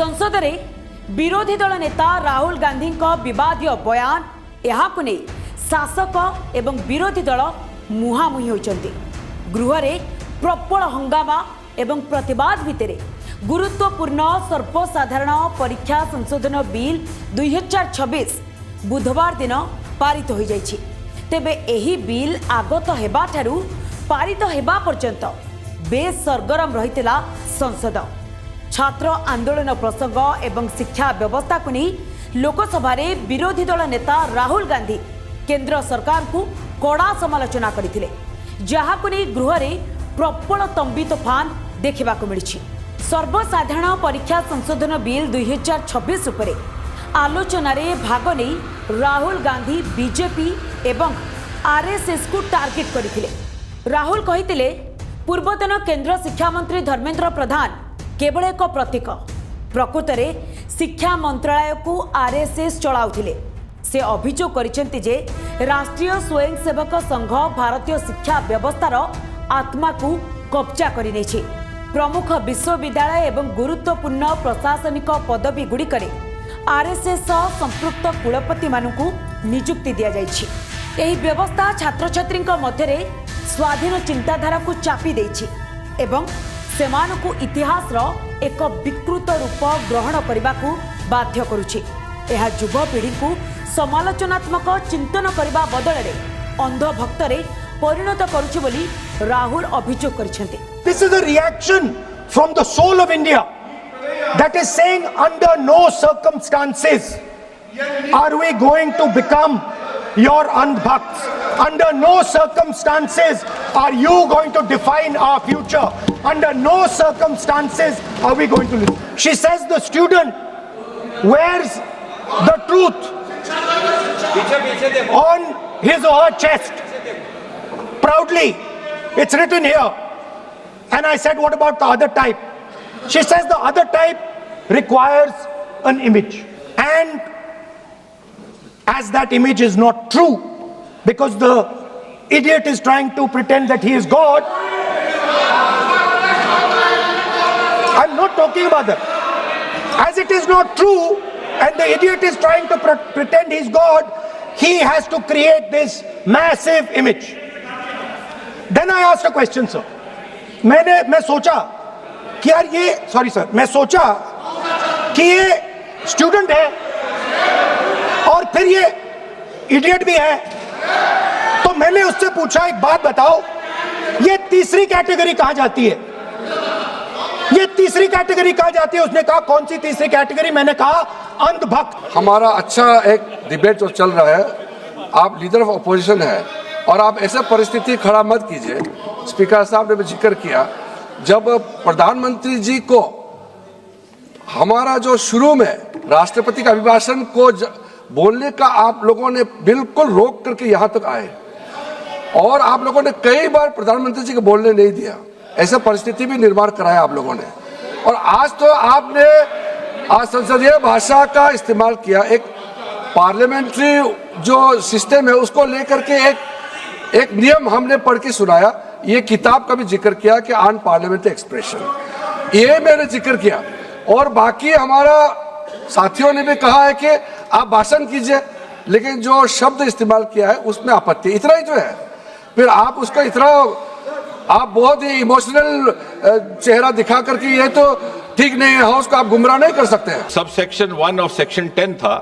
संसद रे विरोधी दल नेता राहुल गांधी विवादीय बयान यहाकु नै शासक एवं विरोधी दल मुहांमुही होइचंती। गृह रे प्रबल हंगामा एवं प्रतिवाद भितर गुरुत्वपूर्ण सर्वसाधारण परीक्षा संशोधन बिल 2026 बुधवार दिन पारित हो जाइछि। तेबे एही बिल आगत हेबा ठारू पारित हेबा पर्यंत बेस सरगरम रहितला संसद। छात्र आंदोलन प्रसंग एवं शिक्षा व्यवस्था को नहीं लोकसभा रे विरोधी दल नेता राहुल गांधी केंद्र सरकार को कड़ा समालोचना करथिले, जहा को नहीं गृह रे प्रबल तंबी तोफान देखा मिली। सर्वसाधारण परीक्षा संशोधन बिल 2026 उपरे आलोचना रे भाग नहीं राहुल गांधी बीजेपी एवं आरएसएस को टार्गेट करथिले। राहुल कहिथिले पूर्वतन केंद्र शिक्षा मंत्री धर्मेंद्र प्रधान केवल एक प्रतीक, प्रकृत में शिक्षा मंत्रालय को आरएसएस चलाउथिले। से अभियोग करिसेंति जे राष्ट्रीय स्वयंसेवक संघ भारतीय शिक्षा व्यवस्थार आत्मा को कब्जा करि नेछि। प्रमुख विश्वविद्यालय एवं गुरुत्वपूर्ण प्रशासनिक पदवी गुड़िकरे आरएसएस संपृक्त कुलपति मानकु नियुक्ति दिया जाइछि। एही व्यवस्था छात्र छात्री मध्य स्वाधीन चिंताधारा को चापी देछि एवं सेमानकु इतिहास रो एक विकृत रूप ग्रहण करने को बाध्य करुछि। यह युवपीढ़ी को समालोचनात्मक चिंतन करने बदल में अंधभक्त परिणत करुछि बोली राहुल अभियोग करिसेंति। This is a reaction from the soul of India that is saying under no circumstances are we going to become your andhbhakts. Under no circumstances are you going to define our future. Under no circumstances are we going to live. She says the student wears the truth on his or her chest proudly. It's written here. And I said, what about the other type? She says the other type requires an image. And as that image is not true, because the idiot is trying to pretend that he is God. I'm not talking about that. As it is not true, and the idiot is trying to pretend he's God, he has to create this massive image. Then I asked a question, sir. मैं सोचा कि यार ये मैं सोचा कि ये student है और फिर ये इडियट भी है, तो मैंने उससे पूछा एक बात बताओ, ये तीसरी कैटेगरी कहां जाती है? ये तीसरी कैटेगरी कहां जाती है? उसने कहा कौन सी तीसरी कैटेगरी? मैंने कहा अंधभक्त। हमारा अच्छा एक डिबेट जो चल रहा है, आप लीडर ऑफ अपोजिशन है और आप ऐसे परिस्थिति खड़ा मत कीजिए। स्पीकर साहब ने भी जिक्र किया, जब प्रधानमंत्री जी को हमारा जो शुरू में राष्ट्रपति का अभिभाषण को बोलने का आप लोगों ने बिल्कुल रोक करके यहाँ तक आए और आप लोगों ने कई बार प्रधानमंत्री जी को बोलने नहीं दिया। ऐसा परिस्थिति भी निर्माण कराया आप लोगों ने। और आज तो आपने आज संसदीय भाषा का इस्तेमाल किया, एक पार्लियामेंट्री जो सिस्टम है उसको लेकर के एक नियम हमने पढ़ के सुनाया। ये किताब का भी जिक्र किया कि अन पार्लियामेंट्री एक्सप्रेशन, ये मैंने जिक्र किया। और बाकी हमारा साथियों ने भी कहा है कि आप भाषण कीजिए, लेकिन जो शब्द इस्तेमाल किया है उसमें आपत्ति, इतना ही जो है। फिर आप उसका इतना आप बहुत ही इमोशनल चेहरा दिखा करके ये तो ठीक नहीं है, हाउस को आप गुमराह नहीं कर सकते हैं। सब सेक्शन 1 ऑफ सेक्शन 10 था,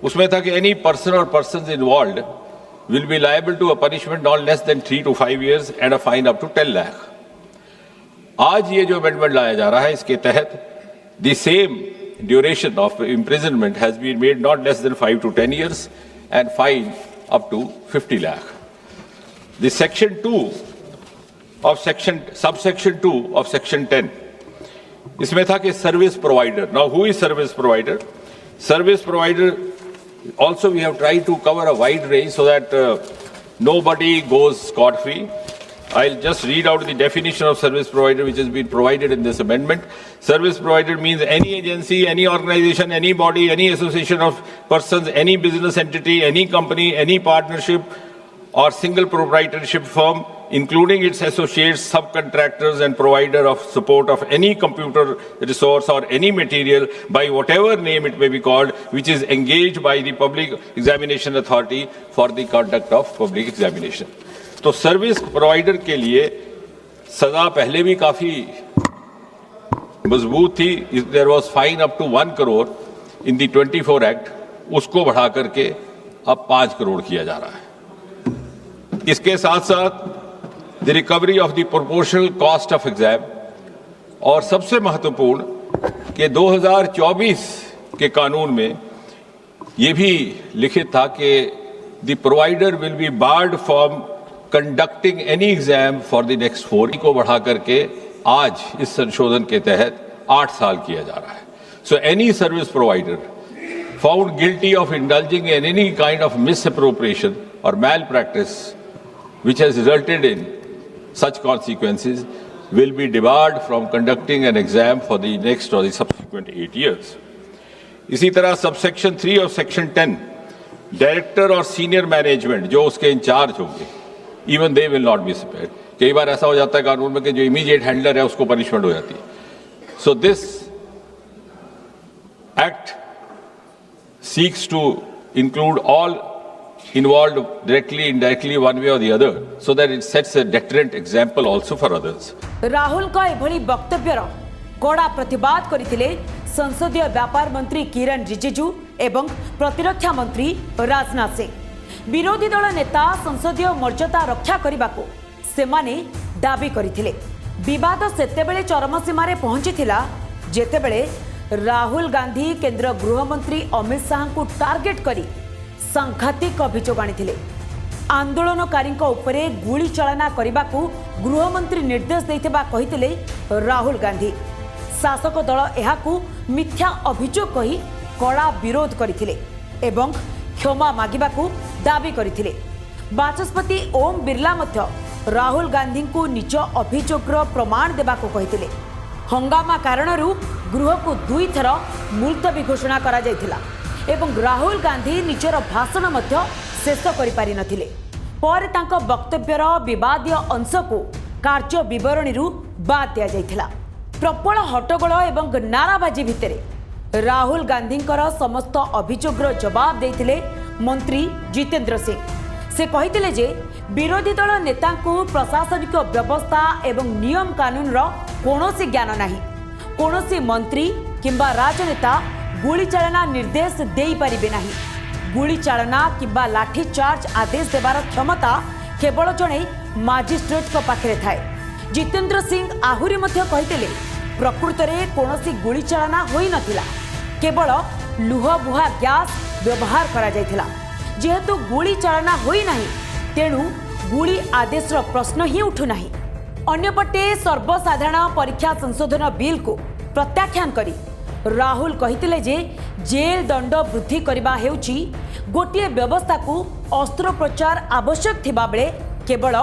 उसमें था कि एनी पर्सन और persons involved will be liable to a punishment not less than 3 to 5 years and a fine up to 10 lakh. आज ये जो amendment लाया जा रहा है, इसके तहत the same duration of imprisonment has been made not less than 5 to 10 years and fine up to 50 lakh. The section 2 of subsection 2 of section 10, इसमें था कि service provider. Now who is service provider? Service provider also we have tried to cover a wide range so that nobody goes scot-free. I'll just read out the definition of service provider which has been provided in this amendment. Service provider means any agency, any organization, any body, any association of persons, any business entity, any company, any partnership or single proprietorship firm including its associates, subcontractors, and provider of support of any computer resource or any material by whatever name it may be called, which is engaged by the Public Examination Authority for the conduct of public examination. तो service provider के लिए सजा पहले भी काफी मजबूत थी. There was fine up to 1 crore in the 24 act, उसको बढ़ा करके अब 5 करोड़ किया जा रहा है. इसके साथ साथ the recovery of the proportional cost of exam, और सबसे महत्वपूर्ण कि 2024 के कानून में यह भी लिखित था कि the provider will be board from conducting any exam for the next 4 को बढ़ा करके आज इस संशोधन के तहत 8 साल किया जा रहा है. So any service provider found guilty of indulging in any kind of misappropriation or malpractice which has resulted in such consequences will be debarred from conducting an exam for the next or the subsequent 8 years. इसी तरह subsection 3 और section 10 director और senior management जो उसके in charge होंगे, even they will not be spared. कई बार ऐसा हो जाता है कानून में कि जो इमीडिएट हैंडलर है उसको पनिशमेंट हो जाती है. So this act seeks to include all involved directly, indirectly, one way or the other, so that it sets a deterrent example also for others. Rahul का एभली वक्तव्यर कड़ा प्रतिवाद करथिले संसदीय व्यापार मंत्री किरण रिजिजू एवं प्रतिरक्षा मंत्री राजनाथ सिंह. विरोधी दल नेता संसदीय मर्यादा रक्षा करने सेमाने दाबी करथिले. विवाद सेतेबेले चरम सीमारे पहुंचीथिला जेतेबेले राहुल गांधी केंद्र गृहमंत्री अमित शाह को टार्गेट करी सांघातिक अभियोग आनिथिले. आंदोलनकारी उपरे गुली चालना करने को गृहमंत्री निर्देश देथिबा कहिथिले राहुल गांधी. शासक दल एहाकू मिथ्या अभियोग कही कड़ा विरोध करथिले एवं क्षमा मागिबाकू दाबी करथिले. बाचस्पति ओम बिरला मध्य राहुल गांधी को निज अभियोगर प्रमाण देबाकू कहिथिले. हंगामा कारणरू गृह को 2 थर मुलतवी घोषणा करा जायथिला एवं राहुल गांधी निजर भाषण मध्य शेष करि पारि नथिले. पर तांको वक्तव्यर विवादीय अंश को कार्य विवरणीरू बाद दिया जायथिला. प्रबल हट्टगोल एवं नाराबाजी भितरे राहुल गांधींकर समस्त अभियोगर जवाब देथिले मंत्री जितेंद्र सिंह. से कहिथिले जे विरोधी दल नेता को प्रशासनिक व्यवस्था एवं नियम कानून रो कोनोसी ज्ञान नाही. कोनोसी मंत्री किंबा राजनेता गुली चालना निर्देश देई परिबे नाही. गुली चालना किंबा लाठी चार्ज आदेश देवार क्षमता केवल जणे मजिस्ट्रेट को पाखरे थाए. जितेंद्र सिंह आहुरी मध्य कहिथिले प्रकृत रे कोनोसी गुली चालना होई नथिला, केवल लुहबुहा गैस व्यवहार करा जायथिला. जेहेतु गुली चालना होई नाही तेणु गुली आदेश प्रश्न ही उठु नाही. अन्यपटे सर्वसाधारण परीक्षा संशोधन बिल को प्रत्याख्यान करी राहुल कहिथिले जे जेल दंड वृद्धि करबा हेउची गोटिए व्यवस्था को अस्त्रोपचार आवश्यक थिबा बेले केवल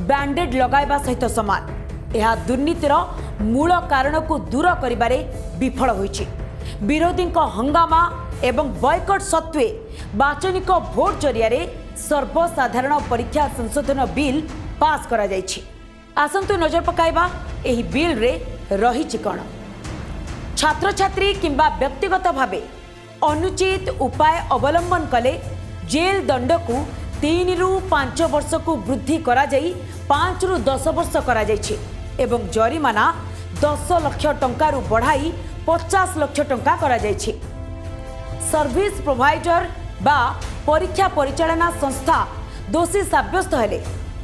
बैंडेड लगाइबा सहित समान. यह दुर्नीतिर मूल कारण को दूर करिबारे विफल होईची. विरोधी हंगामा एवं बॉयकट सत्वे बाचनिक भोट जरिया सर्वसाधारण परीक्षा संशोधन बिल पास करा जायछि. आसंतु नजर पकाइबा एही बिल रे रहिछि कोन. छात्र छात्री किंबा व्यक्तिगत भावे अनुचित उपाय अवलंबन कले जेल दंड को 3 रु 5 वर्ष को वृद्धि करा जाई 5 रु 10 वर्ष करा जायछि एवं जरिमाना 10 लाख टंका रु बढ़ाई 50 लाख टंका करा जायछि. सर्विस प्रोवाइडर बा परीक्षा परिचालना संस्था दोषी साब्यस्त हेले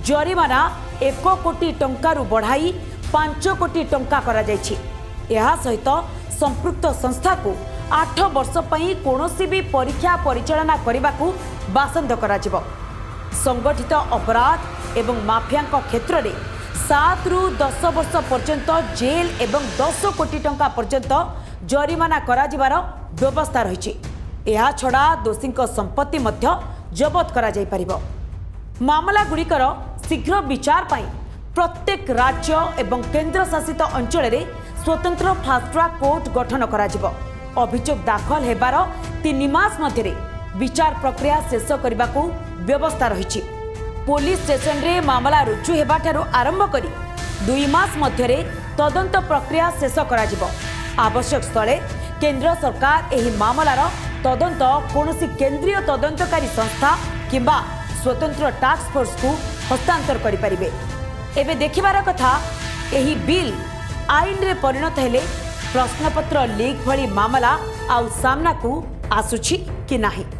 जरिमाना 1 कोटी टंका रु बढ़ाई 5 कोटी टंका करा जायछि. यह सहित संपृक्त संस्था को 8 वर्ष पई कोनोसी भी परीक्षा परिचालना करने को बासंद करा जिवो. संगठित अपराध एवं माफिया क्षेत्र में 7 रु 10 वर्ष पर्यंत जेल एवं 10 कोटी टंका पर्यंत जरिमाना करा जिवार व्यवस्था रही. यह छड़ा दोषी संपत्ति मध्य जबत करा जाय परिबो. मामला गुड़िकर शीघ्र विचार पाई प्रत्येक राज्य एवं केंद्र शासित अंचल में स्वतंत्र फास्ट ट्रैक कोर्ट गठन करा जिवो. अभियोग दाखल हेबार 3 मास मध्य विचार प्रक्रिया शेष करने को व्यवस्था रही. पुलिस स्टेशन रे मामला रुजु हेबाठारु आरंभ करी 2 मास मध्यरे तदंत प्रक्रिया शेष करा जिवो। आवश्यक स्थले केंद्र सरकार एही मामलार तदंत कौनसी केंद्रीय तदंतकारी संस्था किंबा स्वतंत्र टास्क फोर्स को हस्तांतर करि परिबे। एबे देखिबार कथा एही बिल आईन रे परिणत हेले प्रश्नपत्र लीक भली मामला आउ सामना को आसुछि कि नाही।